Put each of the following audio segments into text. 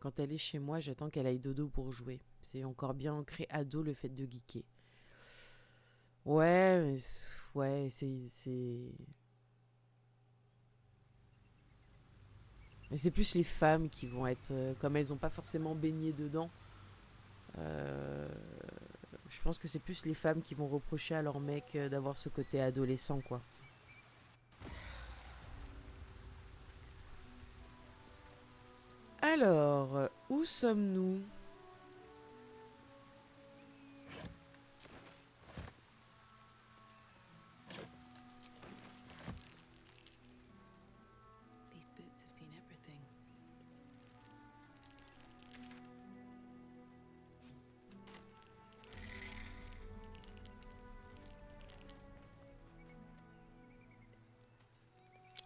Quand elle est chez moi, j'attends qu'elle aille dodo pour jouer. C'est encore bien ancré ado le fait de geeker. Ouais, ouais, mais c'est plus les femmes qui vont être... comme elles n'ont pas forcément baigné dedans, euh, je pense que c'est plus les femmes qui vont reprocher à leur mec d'avoir ce côté adolescent, quoi. Alors, où sommes-nous? These boots have seen everything.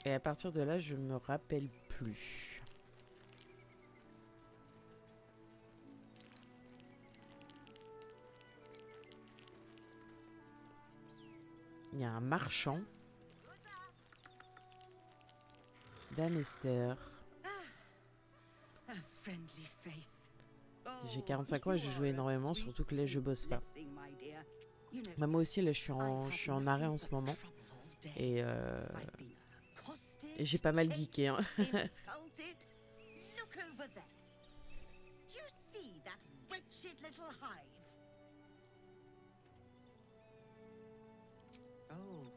Et à partir de là, je me rappelle plus. Il y a un marchand. Dame Esther. J'ai 45 ans et je joue énormément, surtout que là je bosse pas. Bah, moi aussi là je suis en arrêt en ce moment. Et j'ai pas mal geeké, hein. Oh,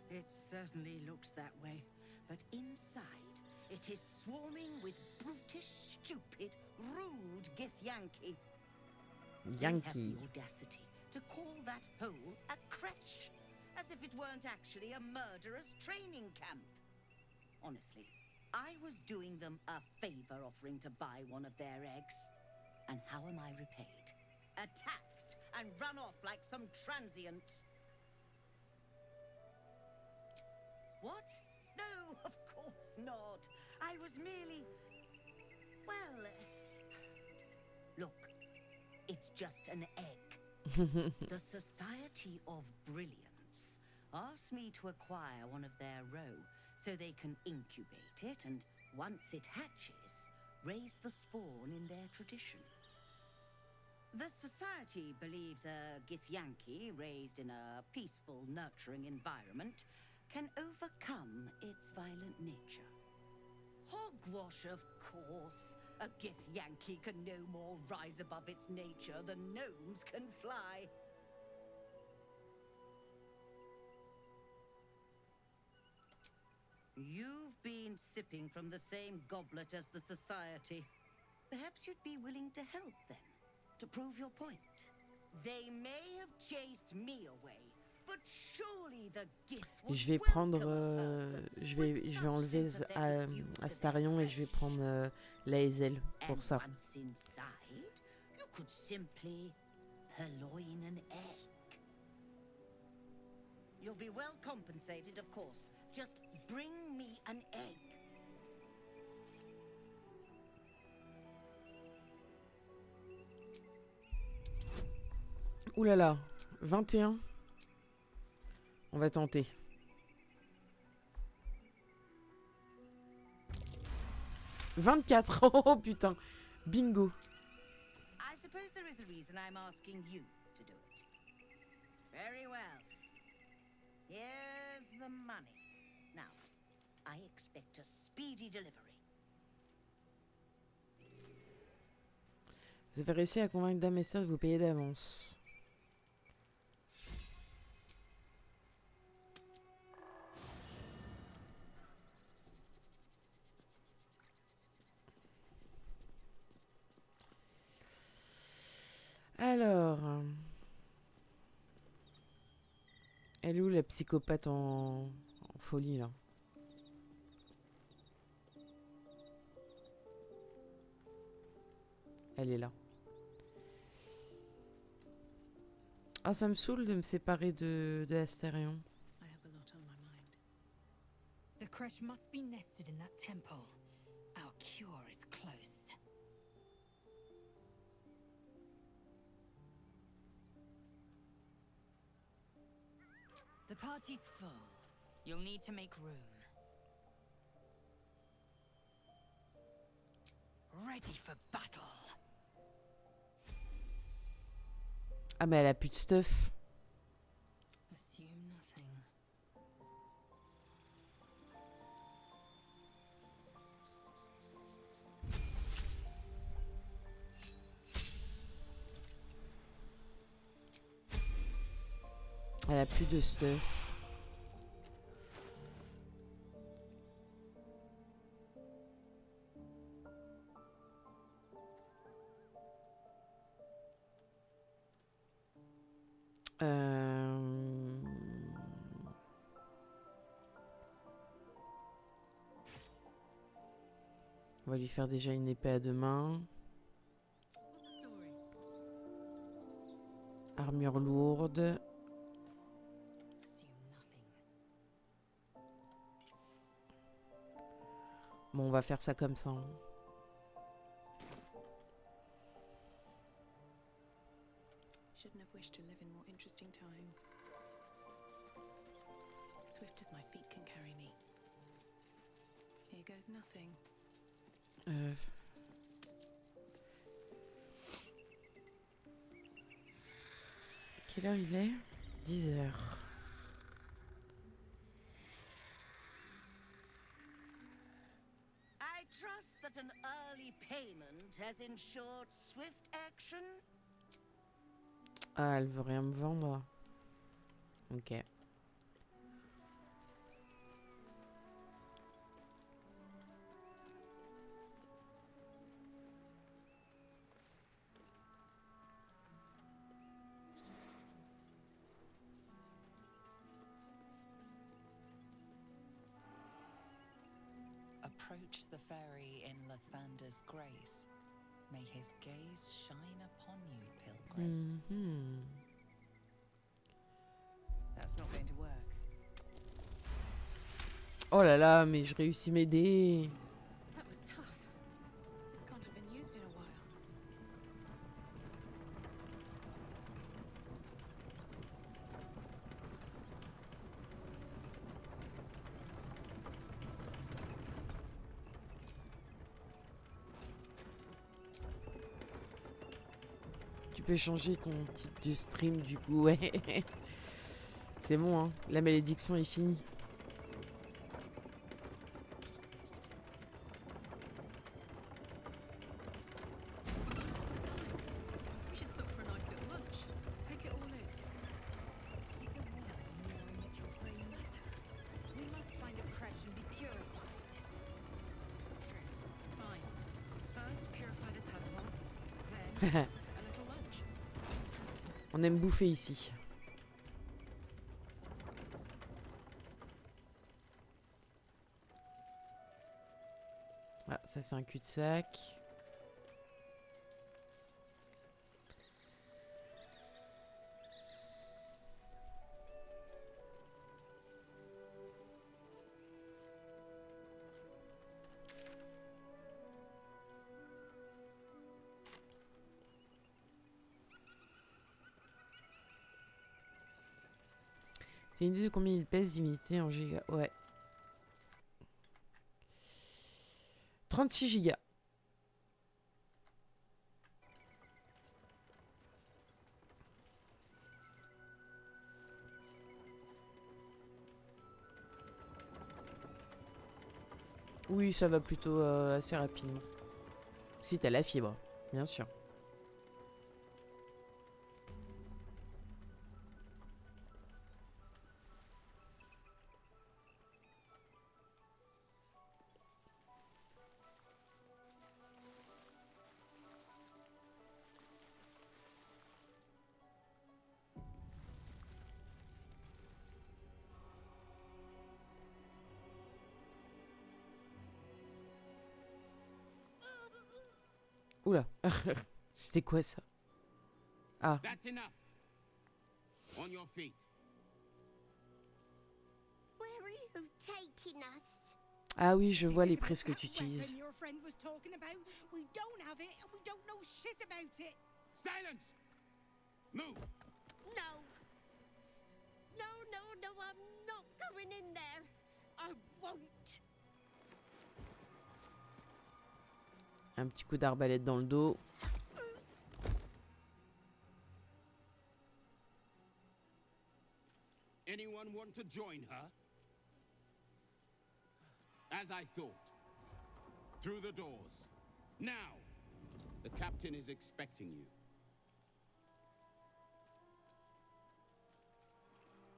it certainly looks that way. But inside, it is swarming with brutish, stupid, rude Githyanki. They have Yankee. the audacity to call that hole a creche, as if it weren't actually a murderer's training camp. Honestly, I was doing them a favor offering to buy one of their eggs. And how am I repaid? Attacked and run off like some transient. What? No, of course not. I was merely... Well... Look, it's just an egg. The Society of Brilliance asked me to acquire one of their roe so they can incubate it and, once it hatches, raise the spawn in their tradition. The Society believes a Githyanki raised in a peaceful, nurturing environment can overcome its violent nature. Hogwash, of course. A Githyanki can no more rise above its nature than gnomes can fly. You've been sipping from the same goblet as the Society. Perhaps you'd be willing to help then, to prove your point. They may have chased me away, but surely the Gith would Je vais prendre... welcome a person je with vais enlever some sympathetic use to their Astarion et je vais flesh. prendre la Hazel pour And ça. once inside, you could simply purloin an egg. You'll be well compensated, of course. Just bring me an egg. Ouh là là, 21. On va tenter. 24. Oh putain. Bingo. I suppose there is a reason I'm asking you to do it. Very well. Here's the money. Now, I expect a speedy delivery. Vous avez réussi à convaincre Dame Esther de vous payer d'avance. Alors... Elle est où la psychopathe en folie là? Elle est là. Ah, ça me saoule de me séparer de Astarion. I have a lot on my mind. The creche must be nested in that temple. Our cure is close. The party's full. You'll need to make room. ready for battle. Ah mais elle a plus de stuff. Assume nothing. Elle a plus de stuff. On va lui faire déjà une épée à deux mains. What's the story? Armure lourde. Assume nothing. Bon, on va faire ça comme ça, hein. Shouldn't have wished to live in more interesting times. Swift as my feet can carry me. Here goes nothing. Quelle heure il est? 10 heures. I trust that an early payment has ensured swift action. Ah, elle veut rien me vendre. Ok. Approach the fairy in Lathander's grace. May his gaze shine upon you, pilgrim. Mhm. That's not going to work. Oh là là, mais je réussis mes dés. That was tough. This can't have been used in a while. Tu peux changer ton titre de stream du coup, ouais. C'est bon, hein. La malédiction est finie. We should stop for a nice little lunch. Take it all in. Is the world gnawing at your grey matter? We must find a creche and be purified. True. Fine. First, purify the temple. Then, a little lunch. On aime bouffer ici. Ah, ça c'est un cul-de-sac. T'as une idée de combien il pèse limité en giga? Ouais. 36 gigas. Oui, ça va plutôt assez rapidement. Si t'as la fibre, bien sûr. Oula. C'était quoi ça? Ah. That's enough. On your feet. Where are you taking us? Ah oui, je vois les prises que tu utilises. Your friend was talking about. We don't have it, and we don't know shit about it. Silence! Move! No. No, no, no, I'm not going in there. I won't. Un petit coup d'arbalète dans le dos. Anyone want to join her? As I thought. Through the doors. Now! The captain is expecting you.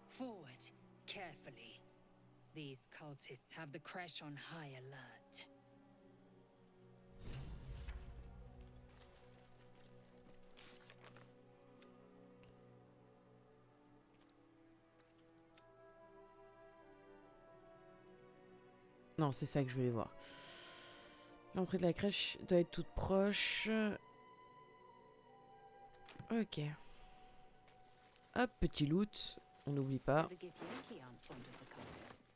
Forward, carefully. These cultists have the Kresh on high alert. Non, c'est ça que je voulais voir. L'entrée de la crèche doit être toute proche. Ok. Hop, petit loot. On n'oublie pas. So the Githyanki aren't fond of the cultists.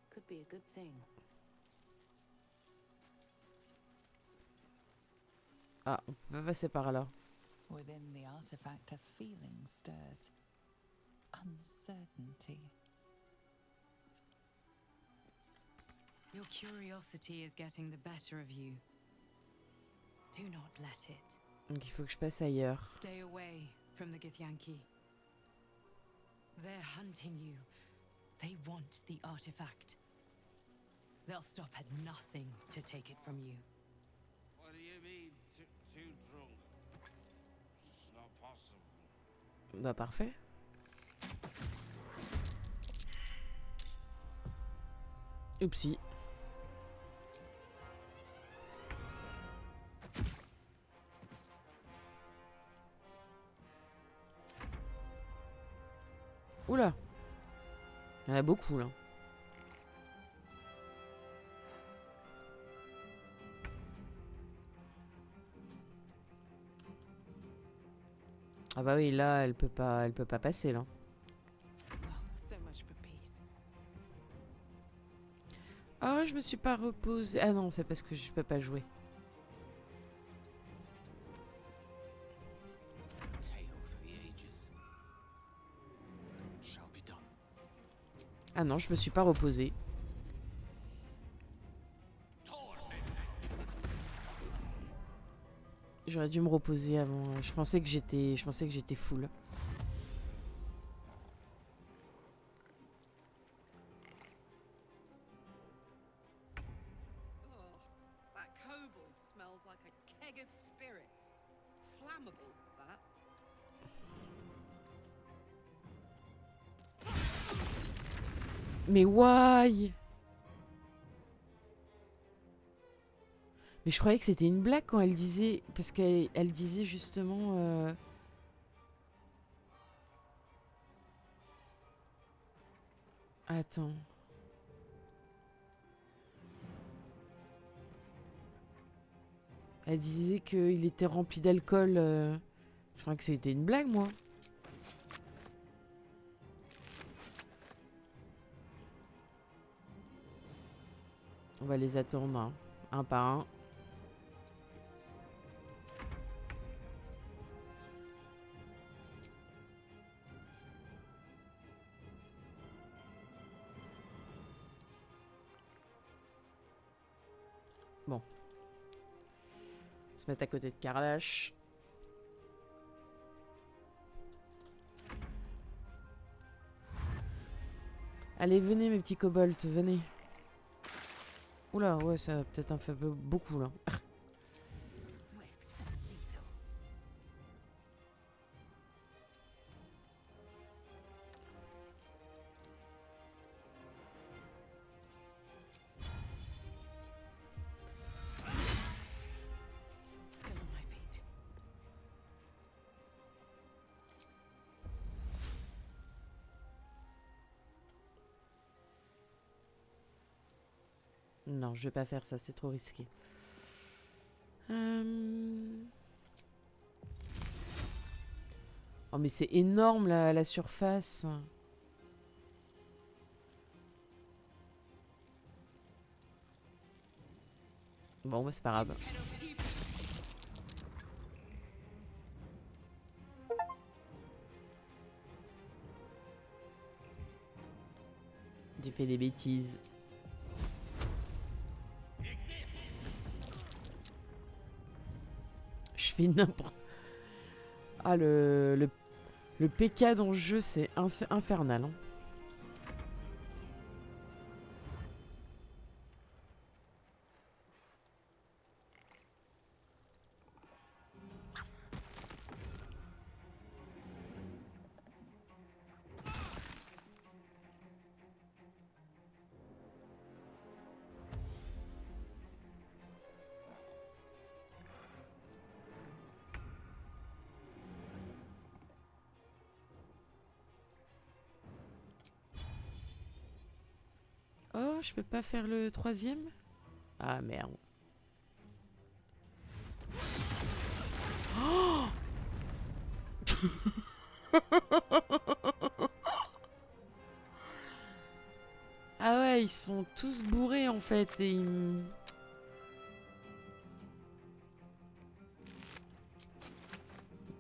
Could be a good thing. Ah, on peut pas passer par là. Within the artifact, a feeling stirs. Uncertainty. Your curiosity is getting the better of you. Do not let it. Donc il faut que je passe ailleurs. Stay away from the Githyanki. They're hunting you. They want the artifact. They'll stop at nothing to take it from you. What do you mean, too drunk? It's not possible. Bah parfait. Oupsie. Oula. Il y en a beaucoup là. Ah bah oui, là, elle peut pas passer là. So much for peace. Ah, je me suis pas reposée. Ah non, c'est parce que je peux pas jouer. Tale for the ages. Shall be done. Ah non, je me suis pas reposée. J'aurais dû me reposer avant. Je pensais que j'étais full. Oh, that kobold smells like a keg of spirits. Flammable, that. Mais why? Mais je croyais que c'était une blague quand elle disait... Parce qu'elle disait justement... Attends. Elle disait qu'il était rempli d'alcool. Je croyais que c'était une blague, moi. On va les attendre, hein, un par un. Bon. On se mettre à côté de Karlash. Allez, venez mes petits kobolds, venez. Oula, ouais, ça a peut-être un peu beaucoup là. Swift and lethal. Still on my feet. Non, je vais pas faire ça, c'est trop risqué. Oh mais c'est énorme la surface. Bon bah c'est pas grave. J'ai fait des bêtises. fais n'importe... Ah, le PK dans le jeu, c'est infernal. Hein. Oh, je peux pas faire le 3e? Ah merde. Oh ah ouais, ils sont tous bourrés en fait et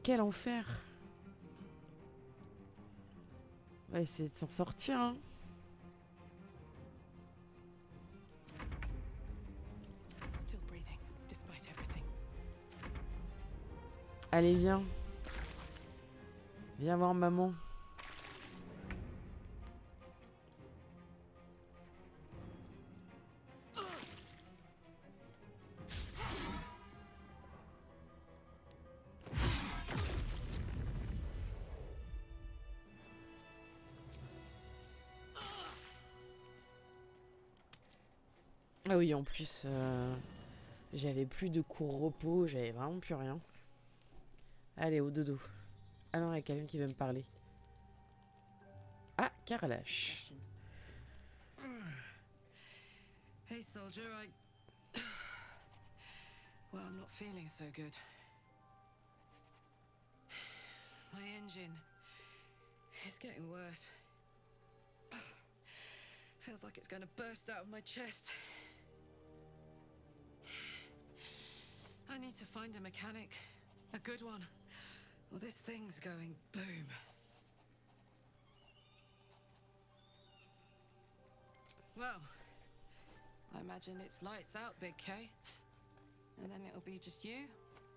Quel enfer. On va essayer de s'en sortir, hein. Still breathing, despite everything. Allez, viens. Viens voir maman. Ah oui, en plus, j'avais plus de cours repos, j'avais vraiment plus rien. Allez, au dodo. Ah non, il y a quelqu'un qui veut me parler. Ah, Karlash. Hey, soldier, well, I'm not feeling so good. My engine is getting worse. Feels like it's going to burst out of my chest. I need to find a mechanic. A good one. Or this thing's going boom. Well, I imagine it's lights out, Big K. And then it'll be just you,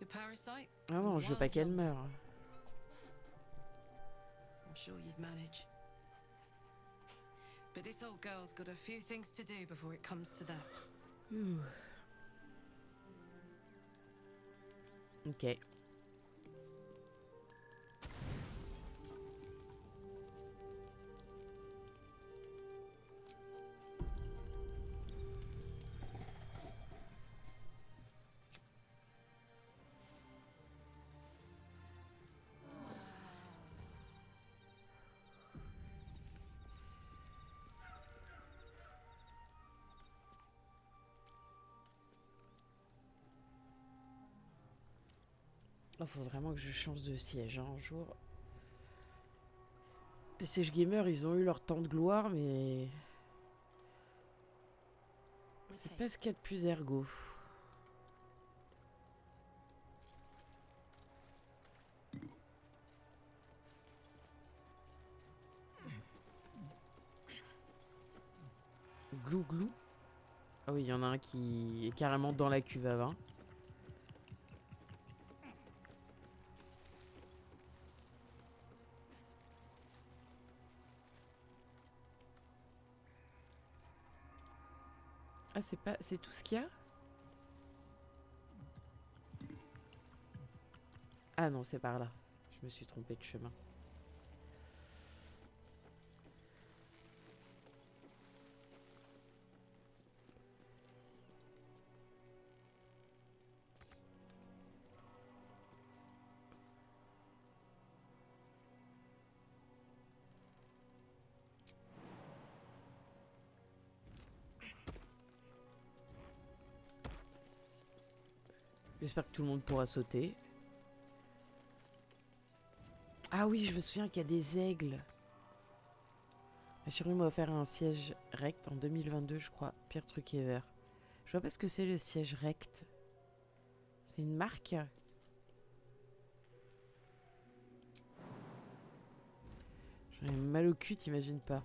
your parasite. Ah non, je veux pas qu'elle meure. I'm sure you'd manage. But this old girl's got a few things to do before it comes to that. Ouh. Ok. Oh, faut vraiment que je change de siège hein, un jour. Les sièges gamers, ils ont eu leur temps de gloire, mais c'est pas ce qu'il y a de plus ergo. Glou glou. Ah oui, il y en a un qui est carrément dans la cuve à vin. Ah, c'est tout ce qu'il y a? Ah non, c'est par là. Je me suis trompée de chemin. J'espère que tout le monde pourra sauter. Ah oui, je me souviens qu'il y a des aigles. La chérie m'a offert un siège rect en 2022, je crois. Pire truc ever. Je vois pas ce que c'est le siège rect. C'est une marque? J'en ai mal au cul, t'imagines pas.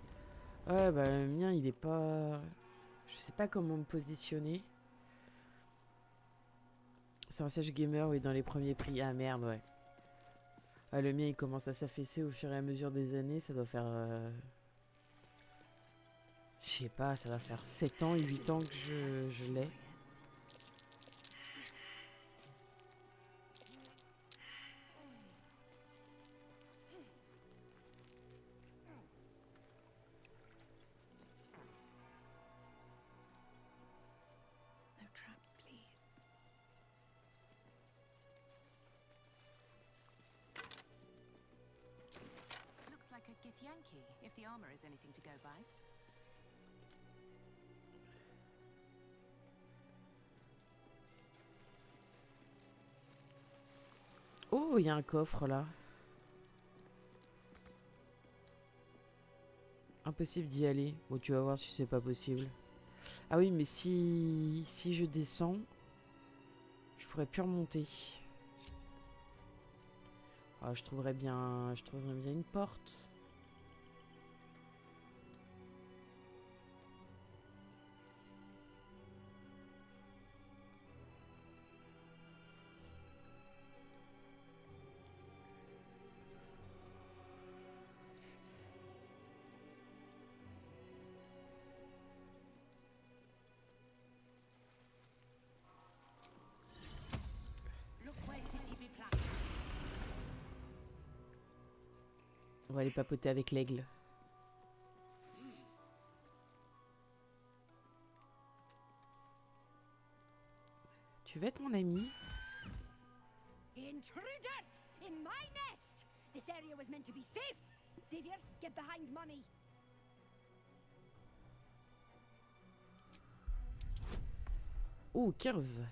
Ouais, bah le mien, il est pas... Je sais pas comment me positionner. C'est un sage gamer, oui, dans les premiers prix. Ah merde, ouais. Ah, le mien, il commence à s'affaisser au fur et à mesure des années. Ça doit faire... Je sais pas, ça va faire 7 ans, 8 ans que je l'ai. No traps, please. Looks like a Githyanki, if the armor is anything to go by. Oh, il y a un coffre là. Impossible d'y aller. Bon, tu vas voir si c'est pas possible. Ah oui, mais si je descends, je pourrais plus remonter. Ah, je trouverais bien une porte. Look where city be planted. On va aller papoter avec l'aigle. Tu veux être mon ami? Intruder! In my nest! This area was meant to be safe! Xavier, get behind Mummy! Oh, 15.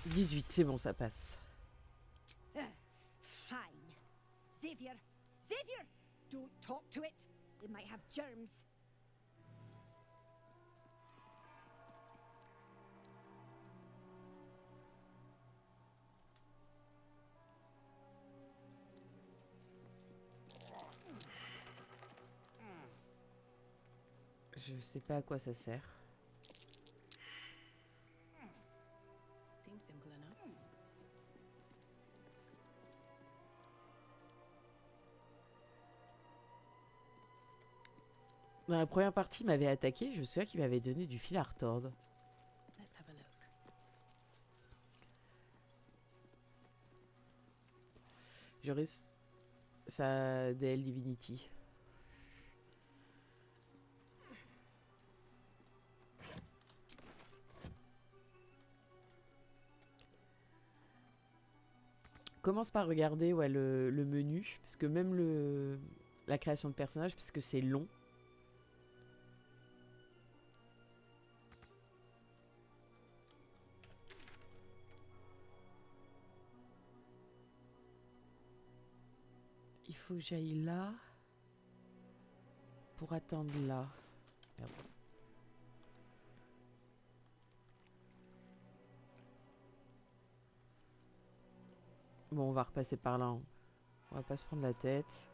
« 18, c'est bon, ça passe. Fine. Xavier! Xavier! Don't talk to it! It might have germs. Je sais pas à quoi ça sert. Seems simple enough. Dans la première partie, il m'avait attaqué. Je me souviens qu'il m'avait donné du fil à retordre. Let's have a look. Je risque ça DL Divinity. Commence par regarder ouais, le menu, parce que même la création de personnage, parce que c'est long. Il faut que j'aille là pour atteindre là. Merde. Bon, on va repasser par là. Hein. On va pas se prendre la tête.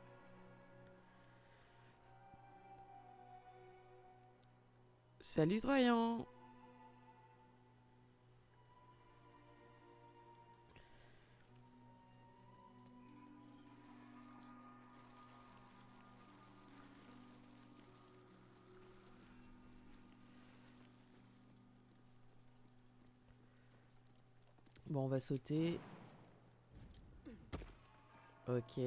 Salut Troyan. Bon, on va sauter. Ok.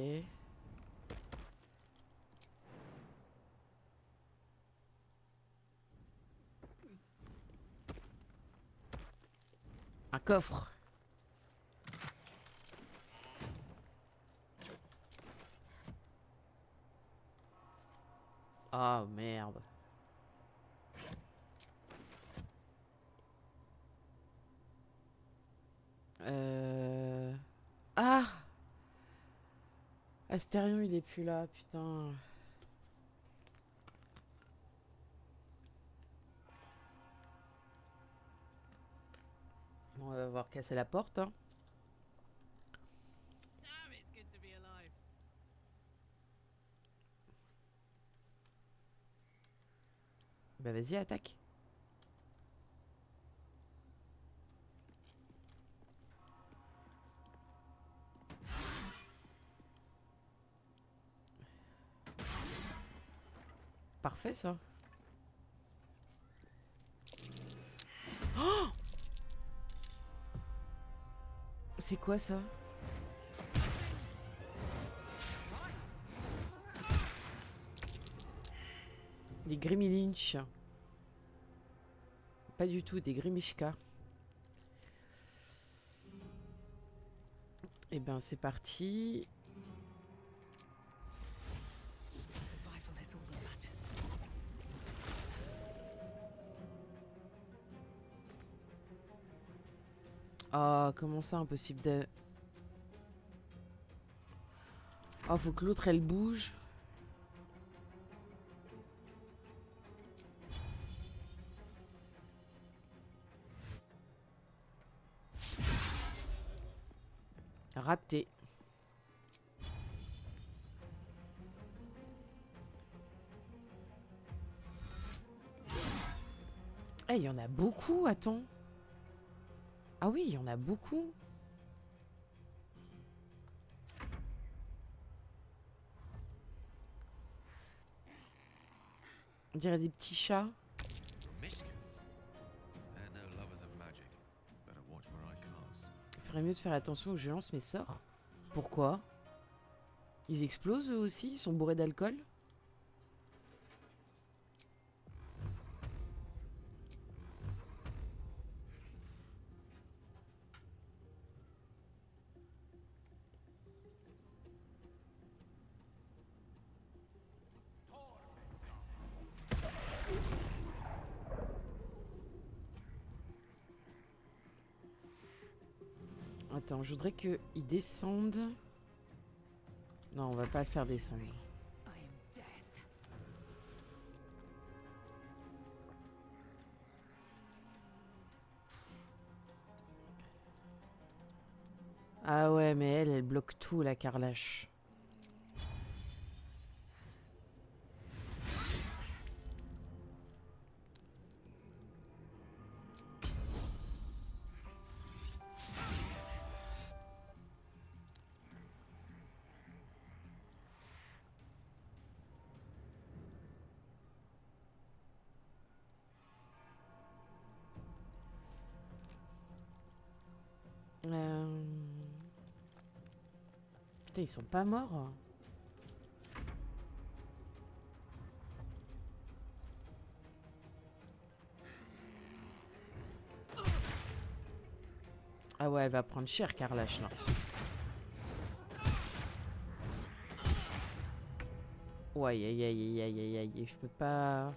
Un coffre. Ah merde. Ah! Astérion, il est plus là, putain. Bon, on va voir casser la porte, hein. Damn, it's good to be alive. Bah vas-y, attaque. Parfait ça. Oh, c'est quoi ça? Des Grimmy-Lynch. Pas du tout, des Grimishka. Et ben c'est parti. Survival is all that matters. Ah, comment ça, impossible de... Oh, faut que l'autre, elle bouge. Raté. Eh, il y en a beaucoup, attends. Ah oui, il y en a beaucoup. On dirait des petits chats. Mishkas. They're no lovers of magic. Better watch where I cast. Il ferait mieux de faire attention où je lance mes sorts. Pourquoi? Ils explosent eux aussi? Ils sont bourrés d'alcool? Attends, je voudrais qu'ils descendent. Non, on va pas le faire descendre. I am death. Ah ouais, mais elle bloque tout, la Carlache. Putain, ils sont pas morts. Ah ouais, elle va prendre cher, Carlache, là. Ouais, aïe, aïe, aïe, aïe, aïe, aïe, je peux pas...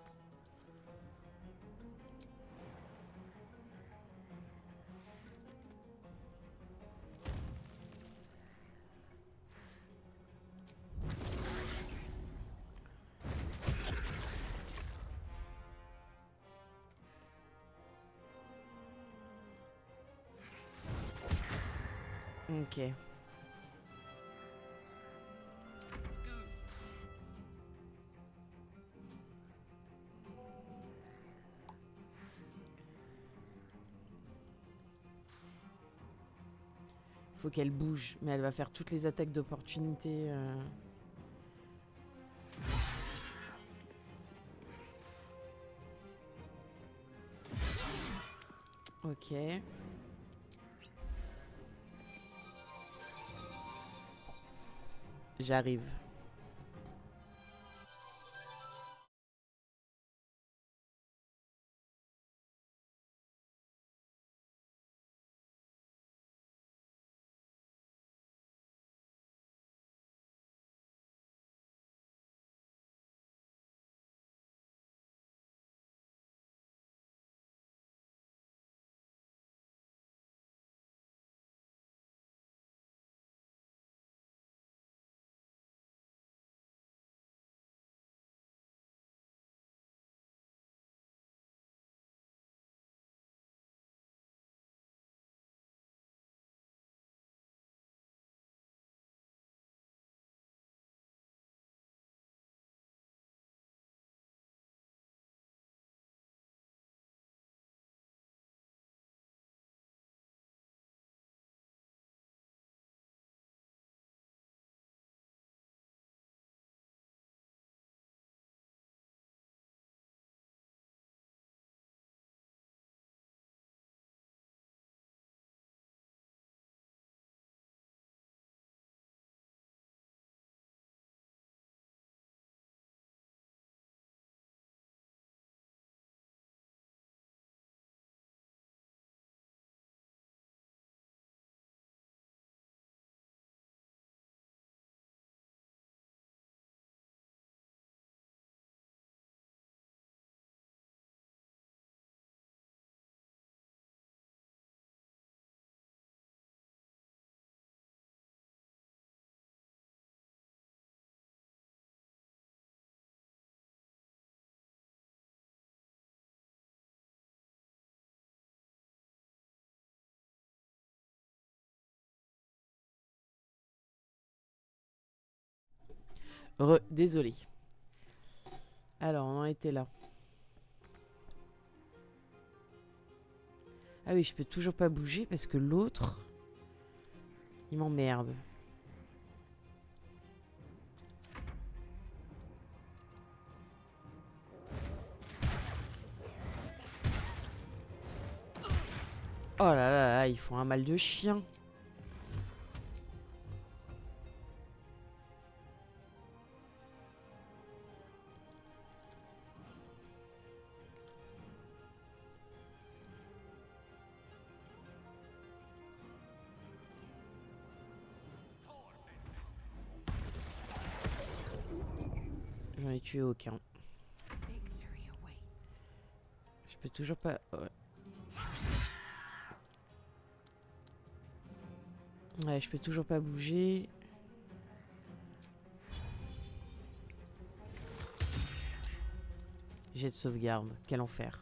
Ok. Faut qu'elle bouge, mais elle va faire toutes les attaques d'opportunité. Ok. J'arrive. Désolé. Alors, on en était là. Ah oui, je peux toujours pas bouger parce que l'autre, il m'emmerde. Oh là là là, ils font un mal de chien. J'en ai tué aucun. Je peux toujours pas... Ouais. Ouais, je peux toujours pas bouger. Jet de sauvegarde. Quel enfer.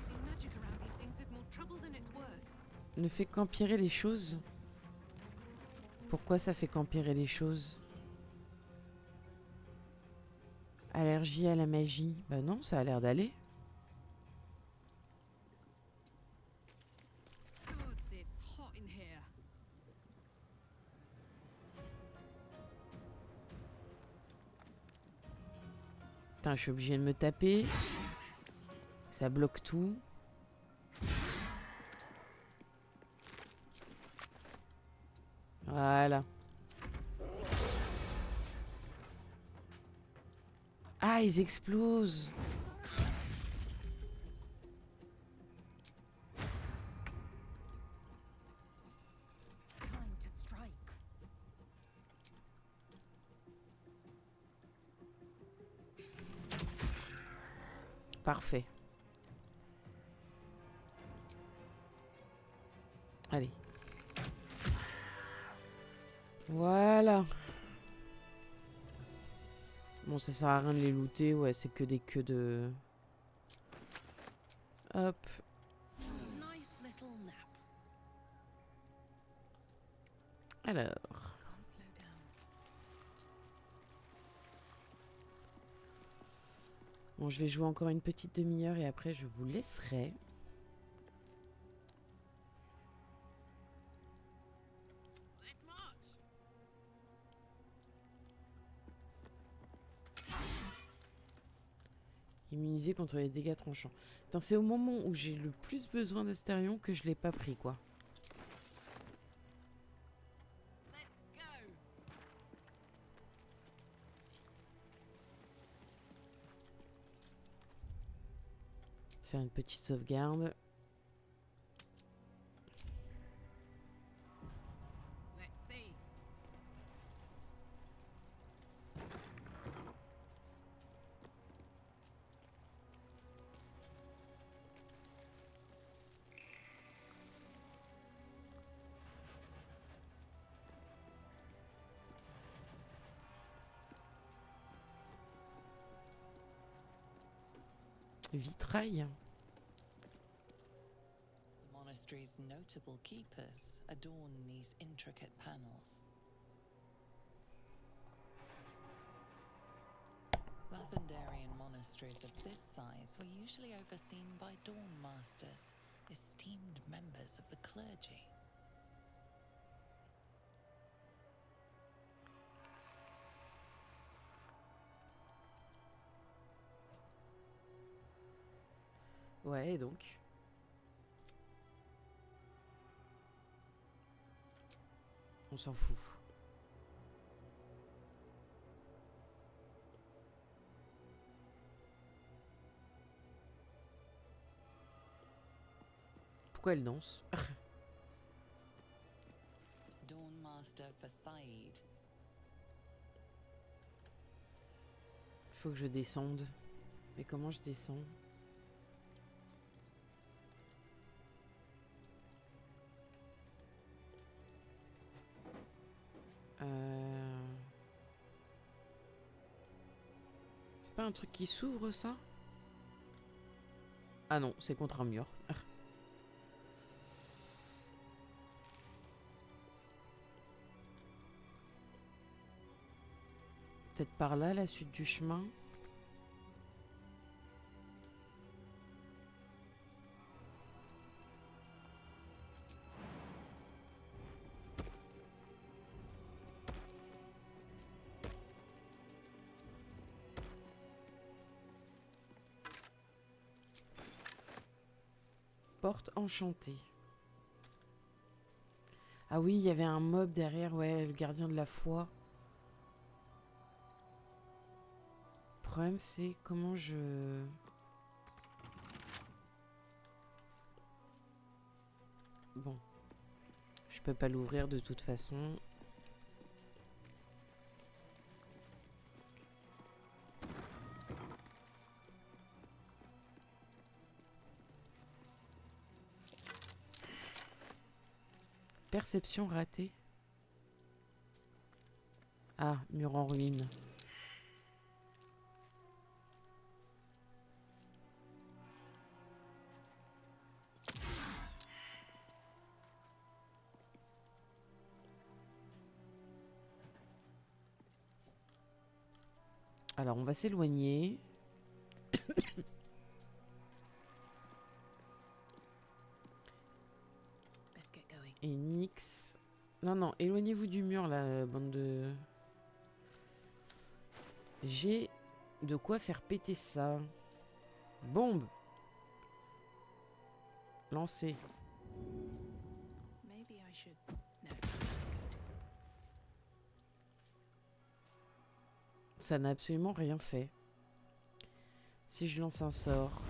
Using magic around these things is more trouble than it's worth. Ne fait qu'empirer les choses. Pourquoi ça fait qu'empirer les choses? Allergie à la magie? Bah non, ça a l'air d'aller. Gods, it's hot in here. Putain, je suis obligée de me taper. Ça bloque tout. Voilà. Ah, ils explosent. Time to strike. Parfait. Allez. Voilà. Bon, ça sert à rien de les looter. Ouais, c'est que des queues de... Hop. Nice little nap. Alors. Can't slow down. Bon, je vais jouer encore une petite demi-heure et après je vous laisserai. Let's march. Immunisé contre les dégâts tranchants. Putain, c'est au moment où j'ai le plus besoin d'Astérion que je l'ai pas pris, quoi. Let's go. Faire une petite sauvegarde. Let's see. Vitrail. The monastery's notable keepers adorn these intricate panels. Lathendarian monasteries of this size were usually overseen by dawn masters, esteemed members of the clergy. Ouais, et donc. On s'en fout. Pourquoi elle danse? Dawn Master for Saïd. Faut que je descende. Mais comment je descends? pas un truc qui s'ouvre, ça? Ah non, c'est contre un mur. Peut-être par là, la suite du chemin. Porte enchantée. Ah oui, il y avait un mob derrière, ouais, le gardien de la foi. Le problème, c'est comment je... Bon. Je peux pas l'ouvrir de toute façon. Perception ratée. Ah, mur en ruine. Alors, on va s'éloigner. Let's get going. Et Nix. Non, non, éloignez-vous du mur, là, bande de... J'ai de quoi faire péter ça. Bombe. Lancez. Maybe I should. No, that's good. Ça n'a absolument rien fait. Si je lance un sort...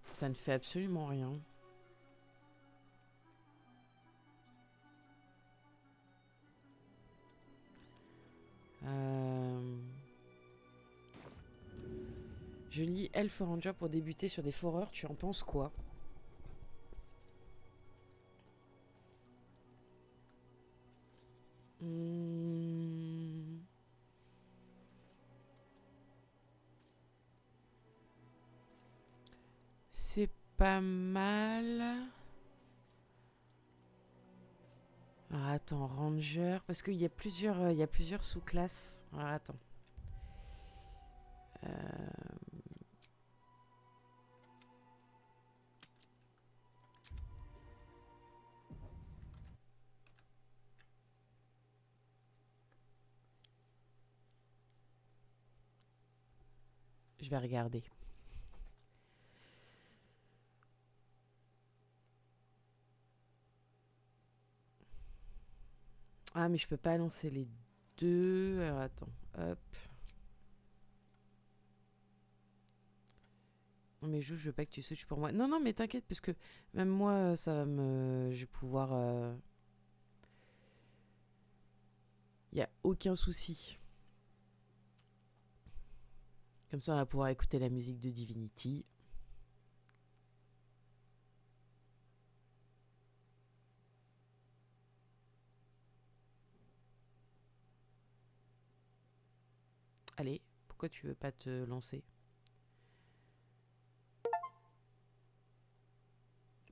Ça ne fait absolument rien. Je lis Elf Ranger pour débuter sur des foreurs. Tu en penses quoi? C'est pas mal. Alors, attends, Ranger, parce qu'il y a plusieurs sous-classes. Alors attends. Je vais regarder. Ah, mais je peux pas lancer les deux. Alors, attends, hop. Non, mais je veux pas que tu switches pour moi. Non, non, mais t'inquiète, parce que même moi, ça va me... Je vais pouvoir... Y a aucun souci. Comme ça, on va pouvoir écouter la musique de Divinity. Allez, pourquoi tu veux pas te lancer?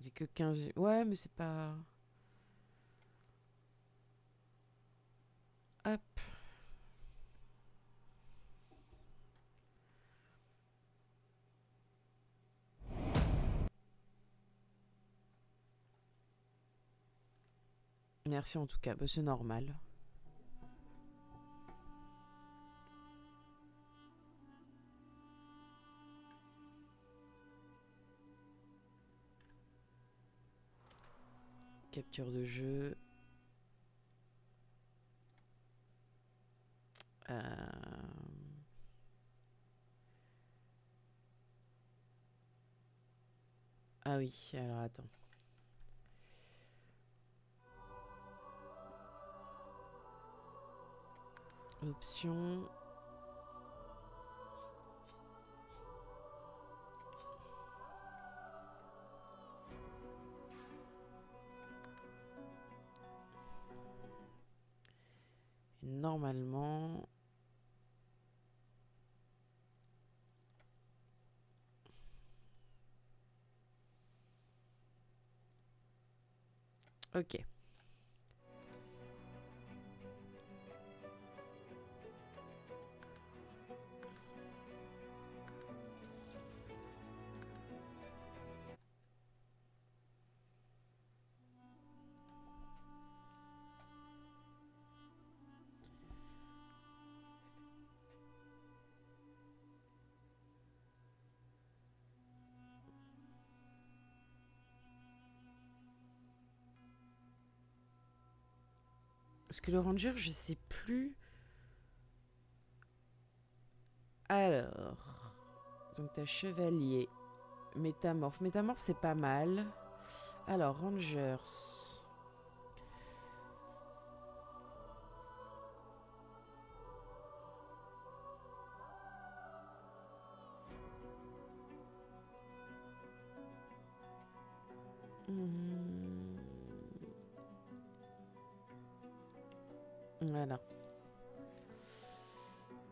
J'ai que 15... Ouais, mais c'est pas... Hop. Merci en tout cas, bah, c'est normal. Capture de jeu. Ah oui, alors attends. Option. normalement... Ok. Parce que le ranger, je sais plus. Alors. Donc t'as chevalier. Métamorphe. Métamorphe, c'est pas mal. Alors, rangers. Voilà.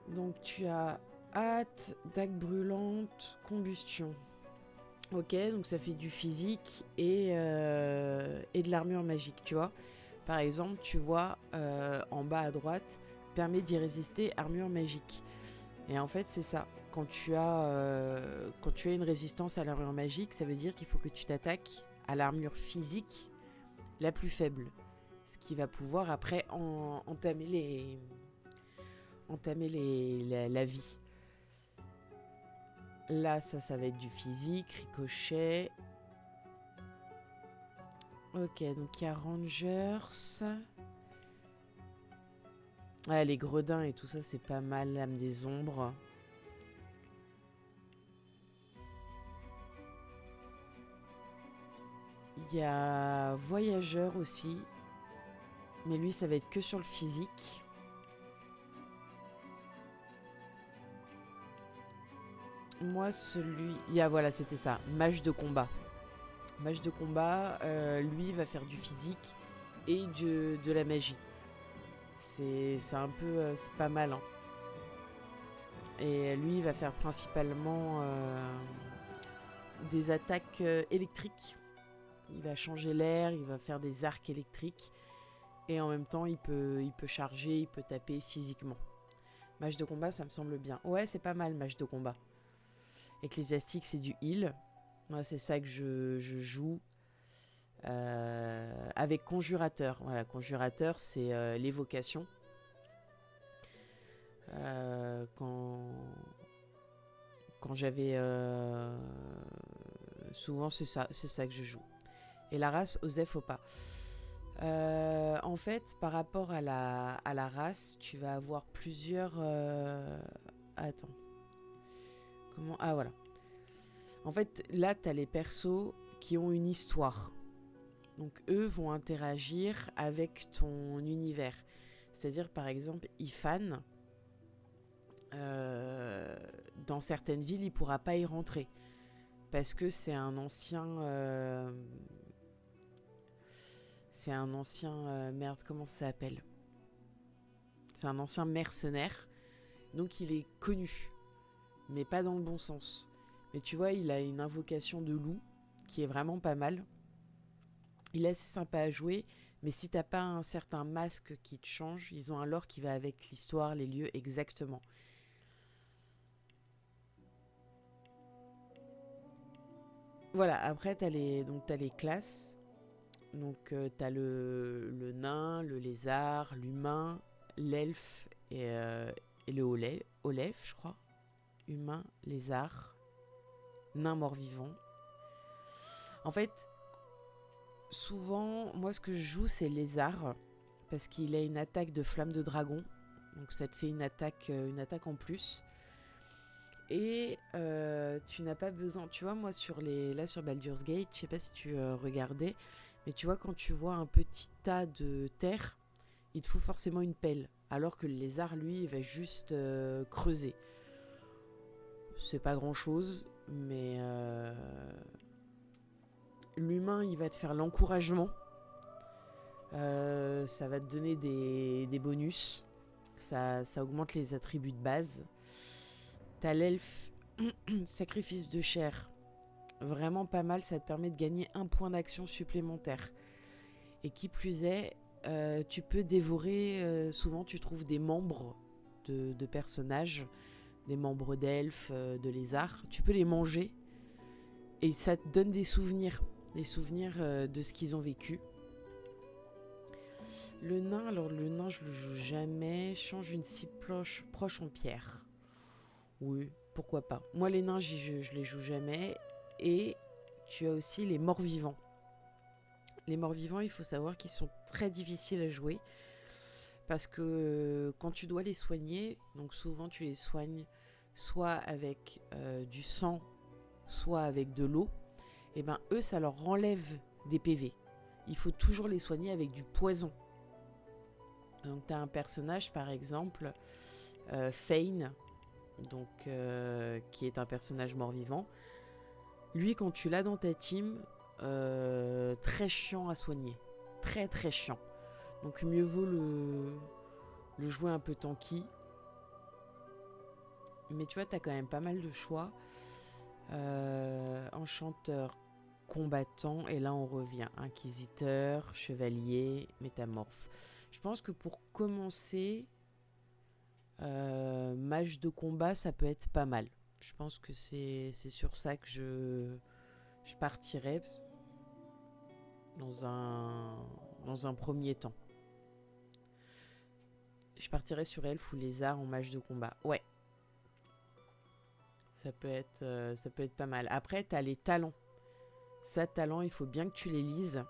Donc tu as hâte, dague brûlante, combustion. Ok, donc ça fait du physique et de l'armure magique, tu vois. Par exemple, tu vois en bas à droite, permet d'y résister, armure magique. Et en fait, c'est ça. Quand tu as une résistance à l'armure magique, ça veut dire qu'il faut que tu t'attaques à l'armure physique la plus faible. Ce qui va pouvoir après entamer la vie. Là, ça va être du physique, ricochet. Ok, donc il y a Rangers. Ah, les gredins et tout ça, c'est pas mal. L'âme des ombres. Il y a Voyageur aussi. Mais lui, ça va être que sur le physique. Moi, voilà, c'était ça. Mage de combat. Mage de combat, lui, va faire du physique et de la magie. C'est un peu... c'est pas mal, hein. Et lui, il va faire principalement des attaques électriques. Il va changer l'air, il va faire des arcs électriques. Et en même temps, il peut charger, il peut taper physiquement. Mage de combat, ça me semble bien. Ouais, c'est pas mal, mage de combat. Ecclésiastique, c'est du heal. Moi, c'est ça que je joue. Avec conjurateur. Voilà, conjurateur, c'est l'évocation. Quand j'avais... souvent, c'est ça que je joue. Et la race, Osef Opa. En fait, par rapport à la race, tu vas avoir plusieurs... Attends. Comment... Ah, voilà. En fait, là, tu as les persos qui ont une histoire. Donc, eux vont interagir avec ton univers. C'est-à-dire, par exemple, Ifan, dans certaines villes, il ne pourra pas y rentrer. Parce que c'est un ancien... merde, comment ça s'appelle ? C'est un ancien mercenaire. Donc, il est connu. Mais pas dans le bon sens. Mais tu vois, il a une invocation de loup qui est vraiment pas mal. Il est assez sympa à jouer, mais si t'as pas un certain masque qui te change, ils ont un lore qui va avec l'histoire, les lieux exactement. Voilà, après t'as les classes. Donc t'as le nain, le lézard, l'humain, l'elfe et le olef, je crois. Humain, lézard, nain mort-vivant. En fait, souvent, moi ce que je joue c'est lézard parce qu'il a une attaque de flamme de dragon, donc ça te fait une attaque en plus. Et tu n'as pas besoin, tu vois, moi sur Baldur's Gate, je sais pas si tu regardais, mais tu vois quand tu vois un petit tas de terre, il te faut forcément une pelle, alors que le lézard lui il va juste creuser. C'est pas grand chose, mais l'humain il va te faire l'encouragement. Ça va te donner des bonus. Ça augmente les attributs de base. T'as l'elfe sacrifice de chair. Vraiment pas mal, ça te permet de gagner 1 point d'action supplémentaire. Et qui plus est, tu peux dévorer, souvent tu trouves des membres de personnages, des membres d'elfes, de lézards. Tu peux les manger et ça te donne des souvenirs de ce qu'ils ont vécu. Le nain, je le joue jamais. Change une cible proche en pierre. Oui, pourquoi pas. Moi, les nains, je les joue jamais. Et tu as aussi les morts-vivants. Les morts-vivants, il faut savoir qu'ils sont très difficiles à jouer. Parce que quand tu dois les soigner, donc souvent tu les soignes soit avec du sang, soit avec de l'eau, et ben eux, ça leur enlève des PV. Il faut toujours les soigner avec du poison. Donc tu as un personnage, par exemple, Fane, donc, qui est un personnage mort-vivant. Lui, quand tu l'as dans ta team, très chiant à soigner. Très très chiant. Donc mieux vaut le jouer un peu tanky. Mais tu vois, tu as quand même pas mal de choix. Enchanteur, combattant, et là on revient. Inquisiteur, chevalier, métamorphe. Je pense que pour commencer, mage de combat, ça peut être pas mal. Je pense que c'est sur ça que je partirais dans un premier temps. Je partirais sur elfe ou lézard en mage de combat. Ouais. Ça peut être pas mal. Après, t'as les talents. Ça, talents, il faut bien que tu les lises.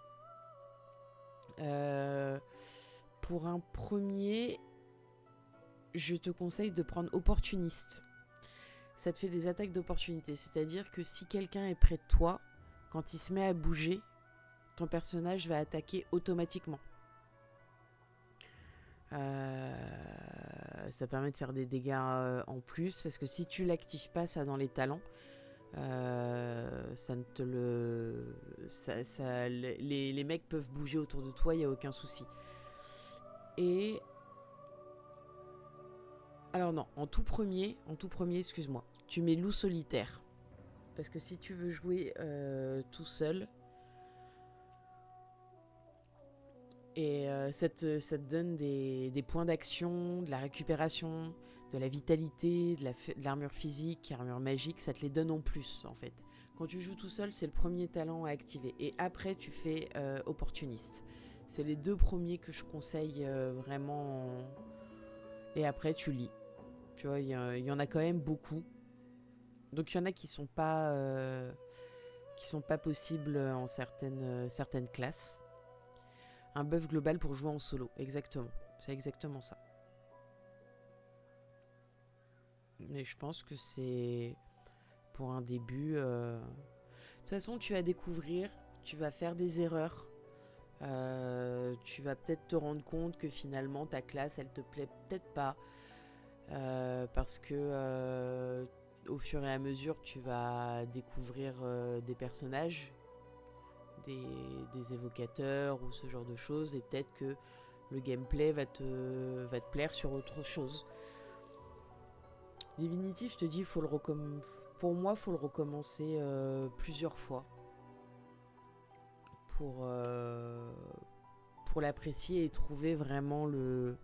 Pour un premier, je te conseille de prendre opportuniste. Ça te fait des attaques d'opportunité. C'est-à-dire que si quelqu'un est près de toi, quand il se met à bouger, ton personnage va attaquer automatiquement. Ça permet de faire des dégâts en plus, parce que si tu l'actives pas, ça, dans les talents, ça ne te le... les mecs peuvent bouger autour de toi, il n'y a aucun souci. Et... alors non, en tout premier, excuse-moi, tu mets loup solitaire. Parce que si tu veux jouer tout seul, et ça te donne des points d'action, de la récupération, de la vitalité, de l'armure physique, armure magique, ça te les donne en plus en fait. Quand tu joues tout seul, c'est le premier talent à activer. Et après, tu fais opportuniste. C'est les 2 premiers que je conseille vraiment. Et après, tu lis. Tu vois, il y en a quand même beaucoup. Donc il y en a qui sont pas possibles en certaines classes. Un buff global pour jouer en solo, exactement. C'est exactement ça. Mais je pense que c'est pour un début. De toute façon, tu vas découvrir, tu vas faire des erreurs. Tu vas peut-être te rendre compte que finalement ta classe, elle te plaît peut-être pas. Parce que au fur et à mesure, tu vas découvrir des personnages, des évocateurs ou ce genre de choses, et peut-être que le gameplay va te plaire sur autre chose. Divinity, je te dis, pour moi, faut le recommencer plusieurs fois pour l'apprécier et trouver vraiment le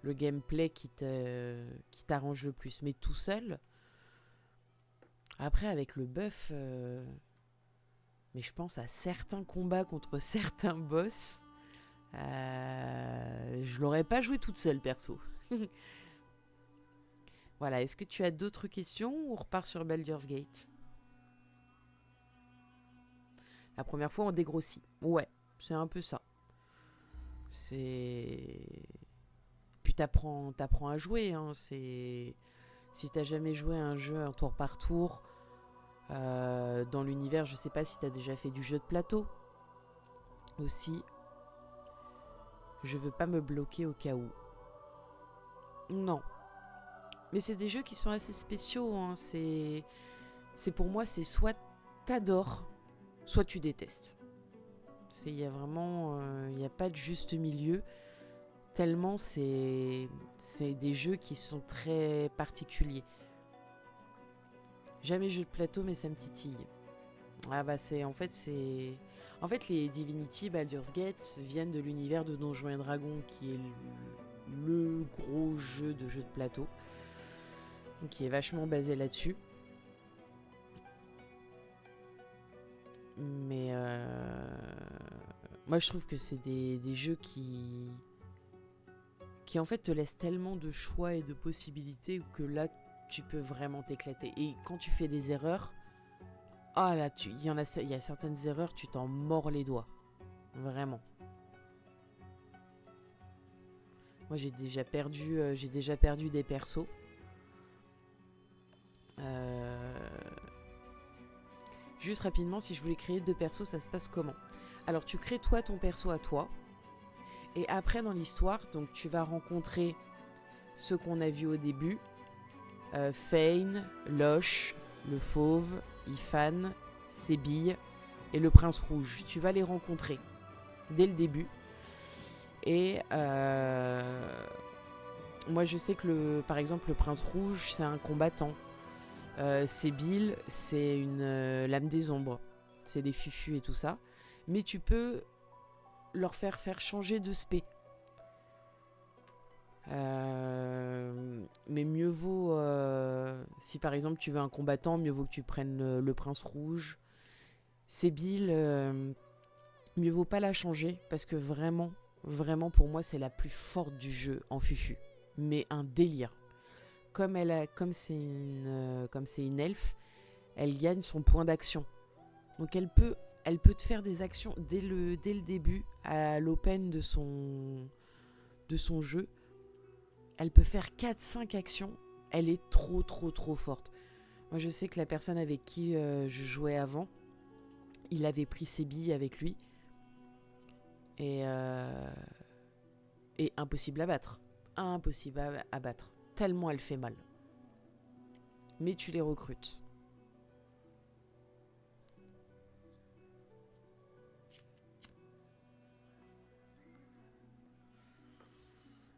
gameplay qui t'arrange le plus. Mais tout seul, après avec le buff, mais je pense à certains combats contre certains boss, je l'aurais pas joué toute seule perso. Voilà, est-ce que tu as d'autres questions ou on repart sur Baldur's Gate? La première fois on dégrossit. Ouais, c'est un peu ça. Puis t'apprends à jouer, hein. Si t'as jamais joué à un jeu un tour par tour, dans l'univers, je sais pas si t'as déjà fait du jeu de plateau aussi. Je veux pas me bloquer au cas où. Non. Mais c'est des jeux qui sont assez spéciaux, hein. C'est pour moi, c'est soit t'adores, soit tu détestes. Il y a vraiment, il n'y a pas de juste milieu. tellement c'est des jeux qui sont très particuliers. Jamais jeu de plateau, mais ça me titille. Ah bah en fait les Divinity Baldur's Gate viennent de l'univers de Donjons et Dragons, qui est le gros jeu de plateau, donc qui est vachement basé là-dessus. Mais moi je trouve que c'est des jeux qui en fait te laissent tellement de choix et de possibilités que là tu peux vraiment t'éclater. Et quand tu fais des erreurs, ah là, il y a certaines erreurs, tu t'en mords les doigts. Vraiment. Moi, j'ai déjà perdu des persos. Juste rapidement, si je voulais créer 2 persos, ça se passe comment? Alors, tu crées toi ton perso à toi. Et après, dans l'histoire, donc tu vas rencontrer ceux qu'on a vus au début. Fane, Loche, le Fauve, Ifan, Sébille et le Prince Rouge. Tu vas les rencontrer dès le début. Et moi je sais que par exemple le Prince Rouge c'est un combattant. Sébille c'est une lame des ombres. C'est des fufus et tout ça. Mais tu peux leur faire changer de spé. Mais mieux vaut si par exemple tu veux un combattant, mieux vaut que tu prennes le Prince Rouge. Sébille, mieux vaut pas la changer parce que vraiment pour moi c'est la plus forte du jeu en fufu, mais un délire. Comme c'est une elfe, elle gagne son point d'action, donc elle peut te faire des actions dès le début à l'open de son jeu. Elle peut faire 4-5 actions. Elle est trop forte. Moi, je sais que la personne avec qui je jouais avant, il avait pris Sébille avec lui. Et impossible à battre. Impossible à battre. Tellement elle fait mal. Mais tu les recrutes.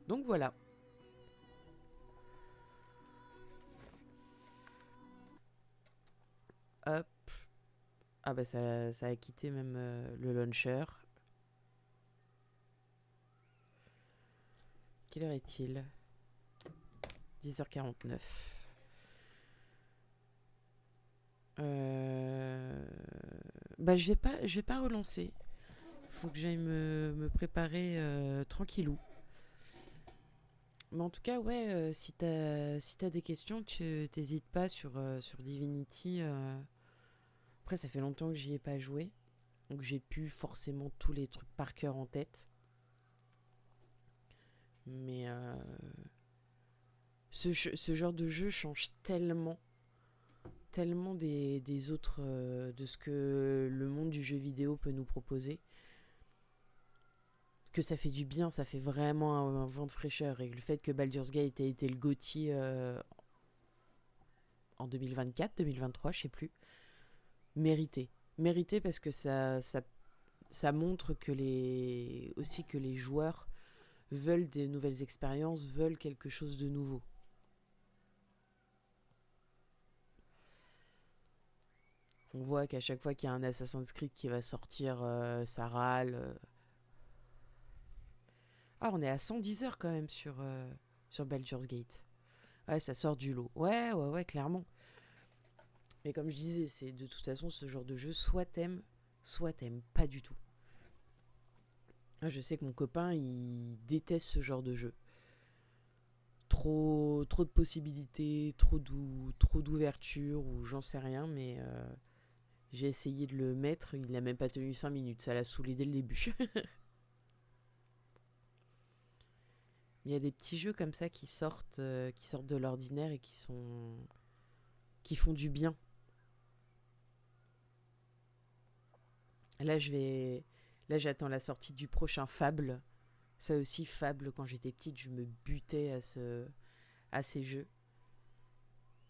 Donc voilà. Hop. Ah bah ça a quitté même le launcher. Quelle heure est-il? 10h49. Bah je vais pas relancer. Faut que j'aille me préparer tranquillou. Mais en tout cas, ouais, si t'as des questions, tu t'hésites pas sur Divinity. Après, ça fait longtemps que j'y ai pas joué. Donc j'ai plus forcément tous les trucs par cœur en tête. Mais ce genre de jeu change tellement des autres, de ce que le monde du jeu vidéo peut nous proposer, que ça fait du bien, ça fait vraiment un vent de fraîcheur. Et le fait que Baldur's Gate ait été le GOTY en 2024, 2023, je sais plus, mérité parce que ça montre que les joueurs veulent des nouvelles expériences, veulent quelque chose de nouveau. On voit qu'à chaque fois qu'il y a un Assassin's Creed qui va sortir, ça râle. Ah, on est à 110 heures quand même sur Baldur's Gate. Ouais, ça sort du lot. Ouais, clairement. Mais comme je disais, c'est de toute façon ce genre de jeu, soit t'aimes pas du tout. Je sais que mon copain, il déteste ce genre de jeu. Trop de possibilités, trop d'ouverture, ou j'en sais rien, mais j'ai essayé de le mettre, il n'a même pas tenu 5 minutes, ça l'a saoulé dès le début. Il y a des petits jeux comme ça qui sortent de l'ordinaire et qui font du bien. Là, j'attends la sortie du prochain Fable. Ça aussi, Fable, quand j'étais petite, je me butais à ces jeux.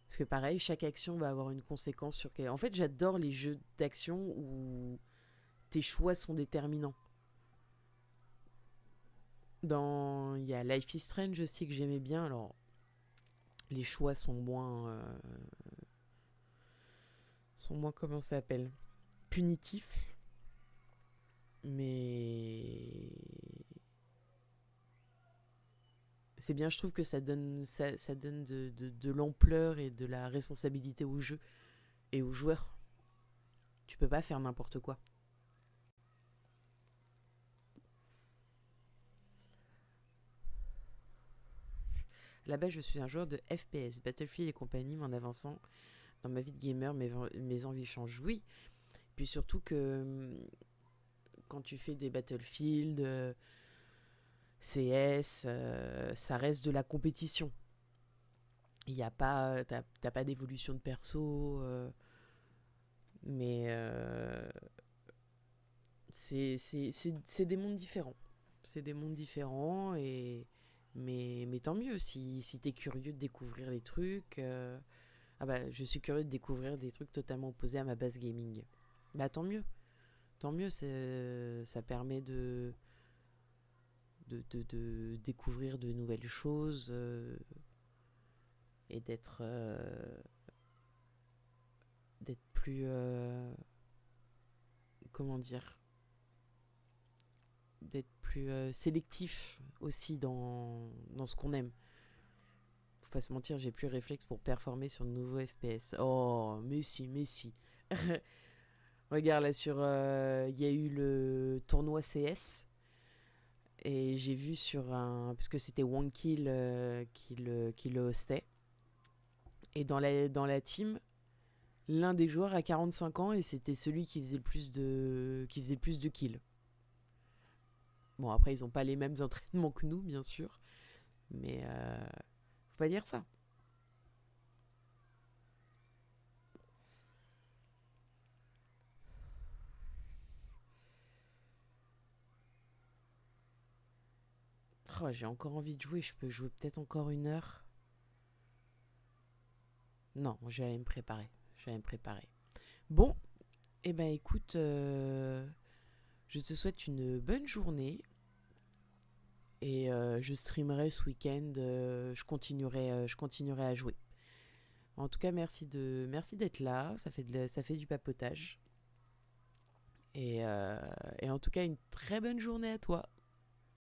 Parce que pareil, chaque action va avoir une conséquence sur... En fait, j'adore les jeux d'action où tes choix sont déterminants. Il il y a Life is Strange aussi que j'aimais bien. Alors, les choix sont moins... comment ça s'appelle, punitifs. Mais... c'est bien, je trouve que ça donne de l'ampleur et de la responsabilité au jeu et aux joueurs. Tu peux pas faire n'importe quoi. Là-bas, je suis un joueur de FPS, Battlefield et compagnie, mais en avançant dans ma vie de gamer, mes envies changent. Oui, puis surtout que quand tu fais des Battlefield, CS, ça reste de la compétition. Il y a pas, t'as pas d'évolution de perso, mais c'est des mondes différents. C'est des mondes différents, mais tant mieux si t'es curieux de découvrir les trucs. Ah bah, je suis curieux de découvrir des trucs totalement opposés à ma base gaming. Bah tant mieux. Tant mieux, ça permet de découvrir de nouvelles choses et d'être plus comment dire, d'être plus sélectif aussi dans ce qu'on aime. Faut pas se mentir, j'ai plus réflexe pour performer sur de nouveaux FPS. Oh, mais si. Regarde là il y a eu le tournoi CS et j'ai vu parce que c'était Wonkill qui le hostait, et dans la team, l'un des joueurs a 45 ans et c'était celui qui faisait le plus de kills. Bon, après ils ont pas les mêmes entraînements que nous, bien sûr, mais faut pas dire ça. Oh, j'ai encore envie de jouer, je peux jouer peut-être encore 1 heure. Non, je vais aller me préparer. Bon, eh ben écoute, je te souhaite une bonne journée. Et je streamerai ce week-end, je continuerai à jouer. En tout cas, merci d'être là, ça fait du papotage. Et en tout cas, une très bonne journée à toi.